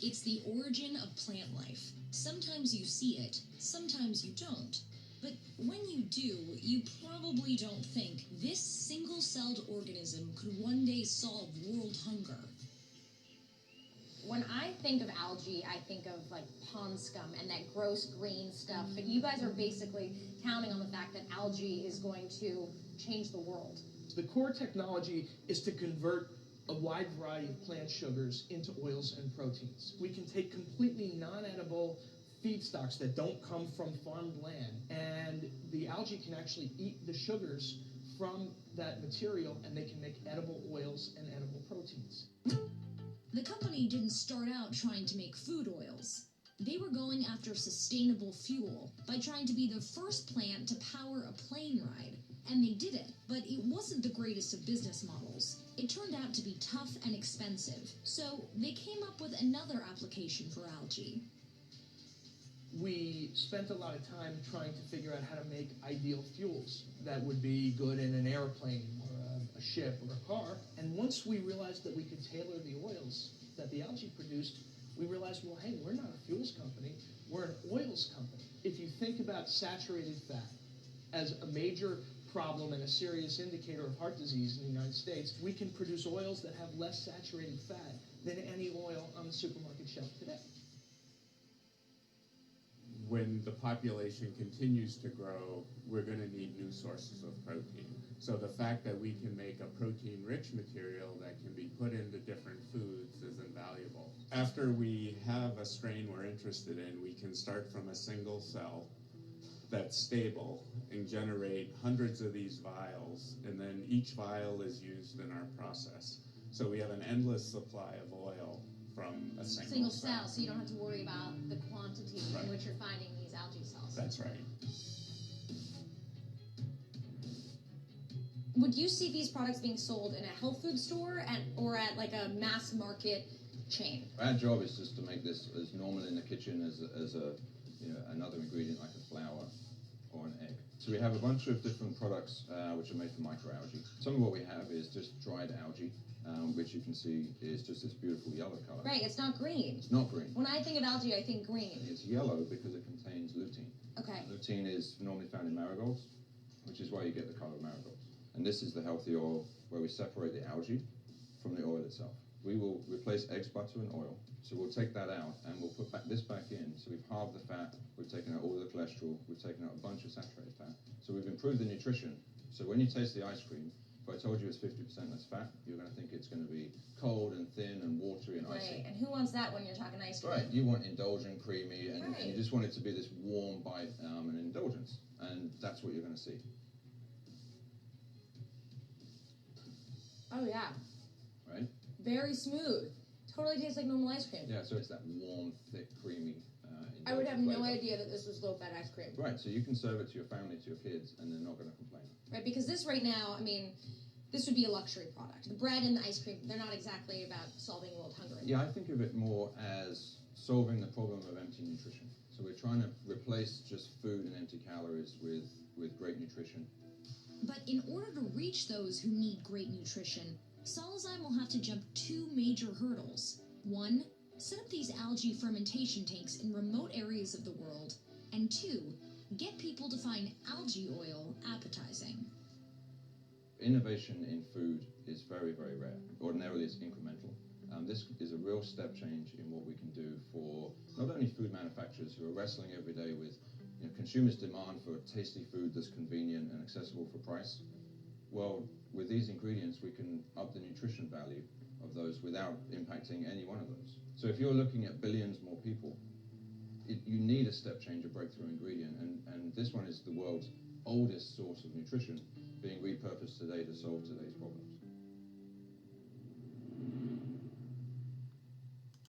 It's the origin of plant life. Sometimes you see it, sometimes you don't. But when you do, you probably don't think this single-celled organism could one day solve world hunger. When I think of algae, I think of like pond scum and that gross green stuff. But you guys are basically counting on the fact that algae is going to change the world. The core technology is to convert a wide variety of plant sugars into oils and proteins. We can take completely non-edible feedstocks that don't come from farmed land, and the algae can actually eat the sugars from that material, and they can make edible oils and edible proteins. The company didn't start out trying to make food oils. They were going after sustainable fuel by trying to be the first plant to power a plane ride. And they did it, but it wasn't the greatest of business models. It turned out to be tough and expensive, so they came up with another application for algae. We spent a lot of time trying to figure out how to make ideal fuels that would be good in an airplane or a ship or a car. And once we realized that we could tailor the oils that the algae produced, we realized, well, hey, we're not a fuels company, we're an oils company. If you think about saturated fat as a major problem and a serious indicator of heart disease in the United States, we can produce oils that have less saturated fat than any oil on the supermarket shelf today. When the population continues to grow, we're going to need new sources of protein. So the fact that we can make a protein-rich material that can be put into different foods is invaluable. After we have a strain we're interested in, we can start from a single cell that's stable and generate hundreds of these vials, and then each vial is used in our process. So we have an endless supply of oil from a single cell, so you don't have to worry about the quantity in which you're finding these algae cells. That's right. Would you see these products being sold in a health food store or at like a mass market chain? Our job is just to make this as normal in the kitchen as another ingredient like a flour or an egg. So we have a bunch of different products which are made from microalgae. Some of what we have is just dried algae, which you can see is just this beautiful yellow color. Right, it's not green. It's not green. When I think of algae, I think green. It's yellow because it contains lutein. Okay. Lutein is normally found in marigolds, which is why you get the color of marigolds. And this is the healthy oil where we separate the algae from the oil itself. We will replace eggs, butter, and oil. So we'll take that out and we'll put this back in. So we've halved the fat, we've taken out all the cholesterol, we've taken out a bunch of saturated fat. So we've improved the nutrition. So when you taste the ice cream, if I told you it's 50% less fat, you're going to think it's going to be cold and thin and watery and icy. Right, and who wants that when you're talking ice cream? Right, you want indulgent, creamy, and you just want it to be this warm bite and indulgence. And that's what you're going to see. Oh, yeah. Right? Very smooth. Totally tastes like normal ice cream. Yeah, so it's that warm, thick, creamy I would have flavor. no idea that this was low-fat ice cream. Right, so you can serve it to your family, to your kids, and they're not going to complain. Right, because this right now, I mean, this would be a luxury product. The bread and the ice cream, they're not exactly about solving world hunger. Yeah, I think of it more as solving the problem of empty nutrition. So we're trying to replace just food and empty calories with great nutrition. But in order to reach those who need great nutrition, Solazyme will have to jump two major hurdles. One, set up these algae fermentation tanks in remote areas of the world. And two, get people to find algae oil appetizing. Innovation in food is very, very rare. Ordinarily, it's incremental. This is a real step change in what we can do for not only food manufacturers who are wrestling every day with consumers' demand for tasty food that's convenient and accessible for price. Well, with these ingredients, we can up the nutrition value of those without impacting any one of those. So if you're looking at billions more people, you need a step change, a breakthrough ingredient, and this one is the world's oldest source of nutrition being repurposed today to solve today's problems.